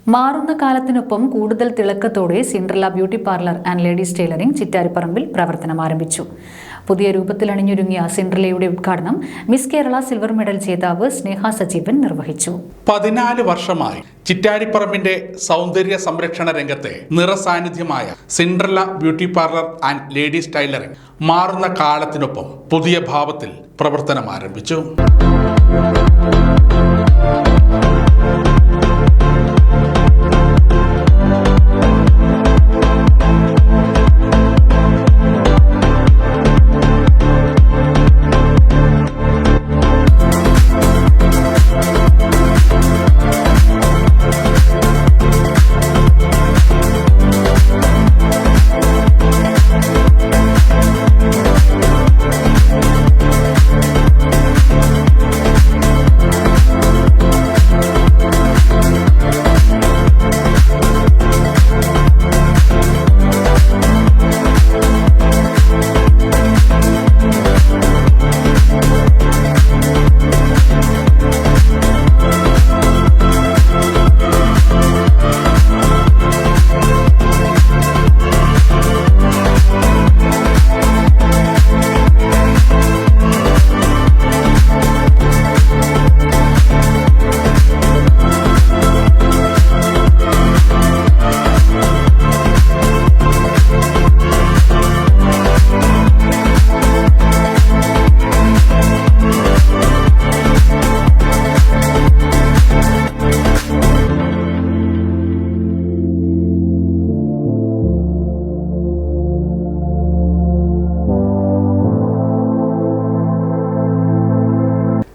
മാറുന്ന കാലത്തിനൊപ്പം കൂടുതൽ തിളക്കത്തോടെ Cinderella beauty parlour and ladies tailoring ചിറ്റാരിപ്പറമ്പിൽ പ്രവർത്തനം ആരംഭിച്ചു. പുതിയ രൂപത്തിൽ അണിഞ്ഞൊരുങ്ങിയ സിൻഡ്രല്ലയുടെ ഉദ്ഘാടനം മിസ് കേരള സിൽവർ മെഡൽ ജേതാവ് സ്നേഹ സജീവൻ നിർവഹിച്ചു. 14 വർഷമായി ചിറ്റാരിപ്പറമ്പിന്റെ സൗന്ദര്യ സംരക്ഷണ രംഗത്തെ നിറസാന്നിധ്യമായ Cinderella beauty parlour and ladies tailoring മാറുന്ന കാലത്തിനൊപ്പം പുതിയ ഭാവത്തിൽ പ്രവർത്തനം ആരംഭിച്ചു.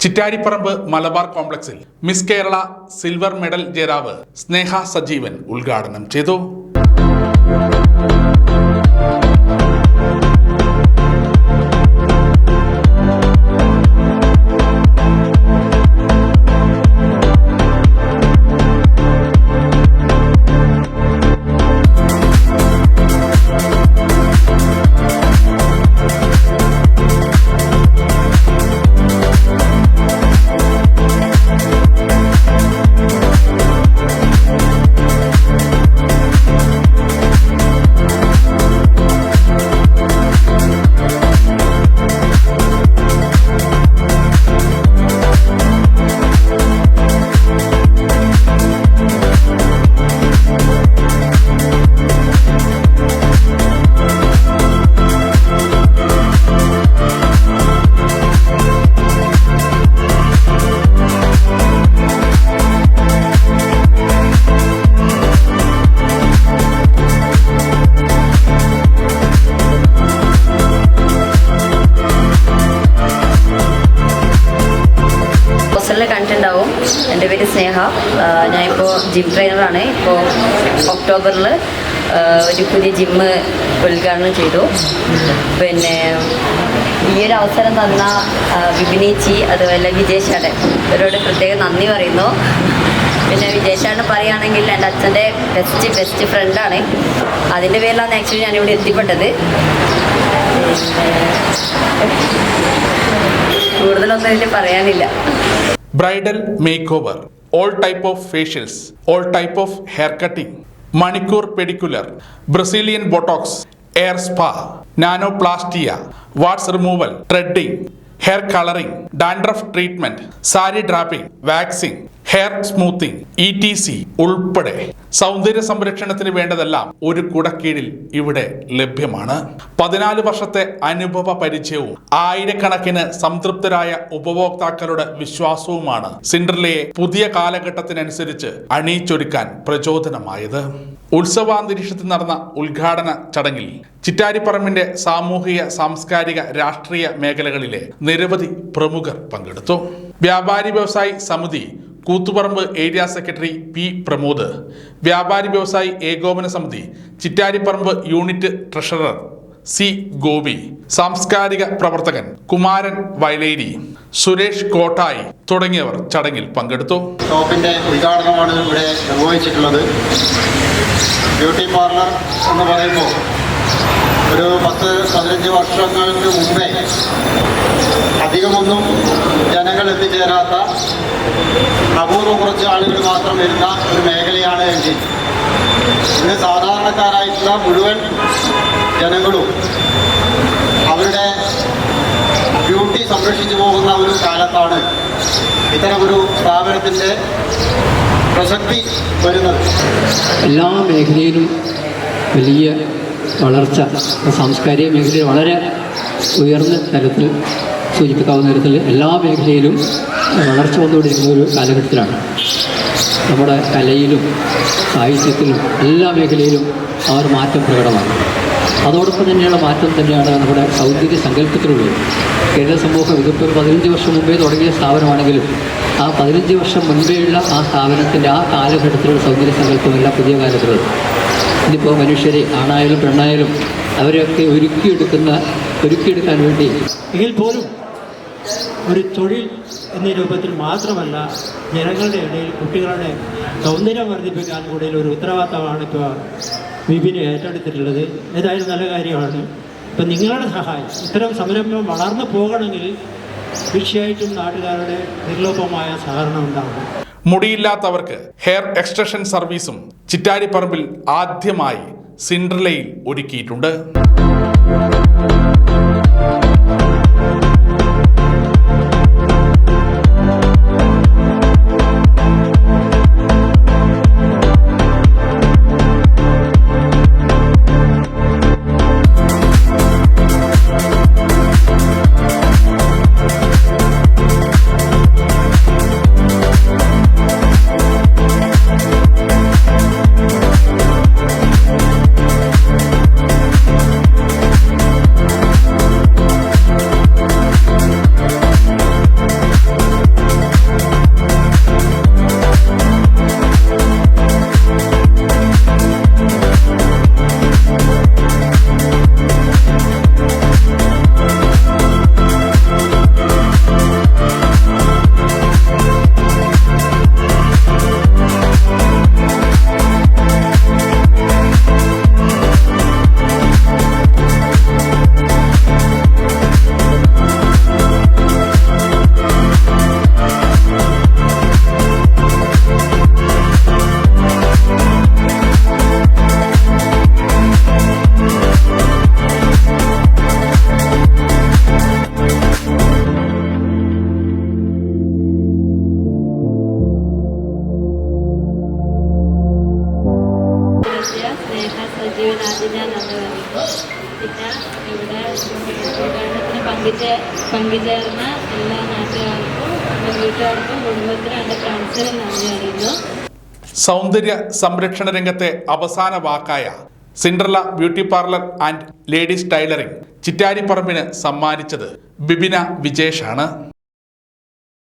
ചിറ്റാരിപ്പറമ്പ് മലബാർ കോംപ്ലക്സിൽ മിസ് കേരള സിൽവർ മെഡൽ ജേതാവ് സ്നേഹ സജീവൻ ഉദ്ഘാടനം ചെയ്തു. കണ്ടിട്ടുണ്ടാവും. എൻ്റെ പേര് സ്നേഹ. ഞാനിപ്പോൾ ജിം ട്രെയിനറാണ്. ഇപ്പോൾ ഒക്ടോബറിൽ ഒരു പുതിയ ജിമ്മ് ഉദ്ഘാടനം ചെയ്തു. പിന്നെ ഈ ഒരു അവസരം തന്ന വിപിനേച്ചി അതുപോലെ വിജേഷാടൻ ഇവരോട് പ്രത്യേകം നന്ദി പറയുന്നു. പിന്നെ വിജേഷാടൻ പറയുകയാണെങ്കിൽ എൻ്റെ അച്ഛൻ്റെ ബെസ്റ്റ് ഫ്രണ്ടാണ്. അതിൻ്റെ പേരിലാണ് ആക്ച്വലി ഞാനിവിടെ എത്തിപ്പെട്ടത്. കൂടുതലൊന്നും ഇതിൽ പറയാനില്ല. Bridal make over, all type of facials, all type of hair cutting, manicure pedicure, Brazilian botox, air spa, nanoplastia, warts removal, threading, hair colouring, dandruff treatment, sari draping, waxing, hair smoothing, ETC ഉൾപ്പെടെ സൗന്ദര്യ സംരക്ഷണത്തിന് വേണ്ടതെല്ലാം ഒരു കുടക്കീഴിൽ ഇവിടെ ലഭ്യമാണ്. 14 വർഷത്തെ അനുഭവ പരിചയവും ആയിരക്കണക്കിന് സംതൃപ്തരായ ഉപഭോക്താക്കളുടെ വിശ്വാസവുമാണ് സിൻഡ്രല്ലയെ പുതിയ കാലഘട്ടത്തിനനുസരിച്ച് അണിയിച്ചൊരുക്കാൻ പ്രചോദനമായത്. ഉത്സവാന്തരീക്ഷത്തിൽ നടന്ന ഉദ്ഘാടന ചടങ്ങിൽ ചിറ്റാരിപ്പറമ്പിന്റെ സാമൂഹിക, സാംസ്കാരിക, രാഷ്ട്രീയ മേഖലകളിലെ നിരവധി പ്രമുഖർ പങ്കെടുത്തു. വ്യാപാരി വ്യവസായി സമിതി Koothuparamba area secretary P. Pramod, വ്യാപാരി വ്യവസായി ഏകോപന സമിതി Chittariparamba unit treasurer C. Gopi, സാംസ്കാരിക പ്രവർത്തകൻ കുമാരൻ വയലേരി, സുരേഷ് കോട്ടായി തുടങ്ങിയവർ ചടങ്ങിൽ പങ്കെടുത്തു. ഷോപ്പിന്റെ ഉദ്ഘാടനമാണ് ഇവിടെ നിർവഹിച്ചിട്ടുള്ളത്. ബ്യൂട്ടി പാർലർ എന്ന് പറയുമ്പോൾ ഒരു 10-15 വർഷങ്ങൾക്ക് മുമ്പേ അധികമൊന്നും ജനങ്ങൾ എത്തിച്ചേരാത്ത അപൂർവം കുറച്ച് ആളുകൾ മാത്രം വരുന്ന ഒരു മേഖലയാണ് എങ്കിൽ ഇന്ന് സാധാരണക്കാരായിട്ടുള്ള മുഴുവൻ ജനങ്ങളും അവരുടെ ബ്യൂട്ടി സംരക്ഷിച്ചു പോകുന്ന ഒരു കാലത്താണ് ഇത്തരമൊരു സ്ഥാപനത്തിൻ്റെ പ്രസക്തി വരുന്നത്. എല്ലാ മേഖലയിലും വലിയ വളർച്ച, സാംസ്കാരിക മേഖലയിൽ വളരെ ഉയർന്ന തലത്തിൽ സൂചിപ്പിക്കാവുന്ന തരത്തിൽ എല്ലാ മേഖലയിലും വളർച്ച വന്നുകൊണ്ടിരിക്കുന്ന ഒരു കാലഘട്ടത്തിലാണ്. നമ്മുടെ കലയിലും സാഹിത്യത്തിലും എല്ലാ മേഖലയിലും ആ ഒരു മാറ്റം പ്രകടമാണ്. അതോടൊപ്പം തന്നെയുള്ള മാറ്റം തന്നെയാണ് നമ്മുടെ സൗന്ദര്യ സങ്കല്പത്തിലുള്ളത്. കേരള സമൂഹം ഇതിപ്പോൾ 15 വർഷം മുമ്പേ തുടങ്ങിയ സ്ഥാപനമാണെങ്കിലും ആ 15 വർഷം മുൻപേയുള്ള ആ സ്ഥാപനത്തിൻ്റെ ആ കാലഘട്ടത്തിലുള്ള സൗന്ദര്യ സങ്കല്പമല്ല പുതിയ കാലത്തുള്ളത്. ഇതിപ്പോൾ മനുഷ്യരെ ആണായാലും പെണ്ണായാലും അവരെയൊക്കെ ഒരുക്കിയെടുക്കാൻ വേണ്ടി എങ്കിൽ പോലും ഒരു തൊഴിൽ എന്ന രൂപത്തിൽ മാത്രമല്ല, ജനങ്ങളുടെ ഇടയിൽ കുട്ടികളുടെ സൗന്ദര്യം വർദ്ധിപ്പിക്കാൻ കൂടി ഒരു ഉത്തരവാദിത്തമാണ് ഇപ്പോൾ വിപിന് ഏറ്റെടുത്തിട്ടുള്ളത്. ഏതായാലും നല്ല കാര്യമാണ്. ഇപ്പം നിങ്ങളുടെ സഹായം, ഇത്തരം സംരംഭം വളർന്നു പോകണമെങ്കിൽ തീർച്ചയായിട്ടും നാട്ടുകാരുടെ നിർലോഭമായ സഹകരണം ഉണ്ടാകും. മുടിയില്ലാത്തവർക്ക് ഹെയർ എക്സ്റ്റൻഷൻ സർവീസും ചിറ്റാരിപ്പറമ്പിൽ ആദ്യമായി സിൻഡ്രലയിൽ ഒരുക്കിയിട്ടുണ്ട്. പിന്നെ ഇവിടെ ഉദ്ഘാടനത്തിന് പങ്കുചേർന്ന എല്ലാ നാട്ടുകാർക്കും, വീട്ടുകാർക്കും, കുടുംബത്തിനും എൻ്റെ ഫ്രണ്ട്സിനും നന്ദി അറിയുന്നു. സൗന്ദര്യ സംരക്ഷണ രംഗത്തെ അവസാന വാക്കായ Cinderella beauty parlour and ladies tailoring ചിറ്റാരിപ്പറമ്പിന് സമ്മാനിച്ചത് ബിബിന വിജേഷാണ്.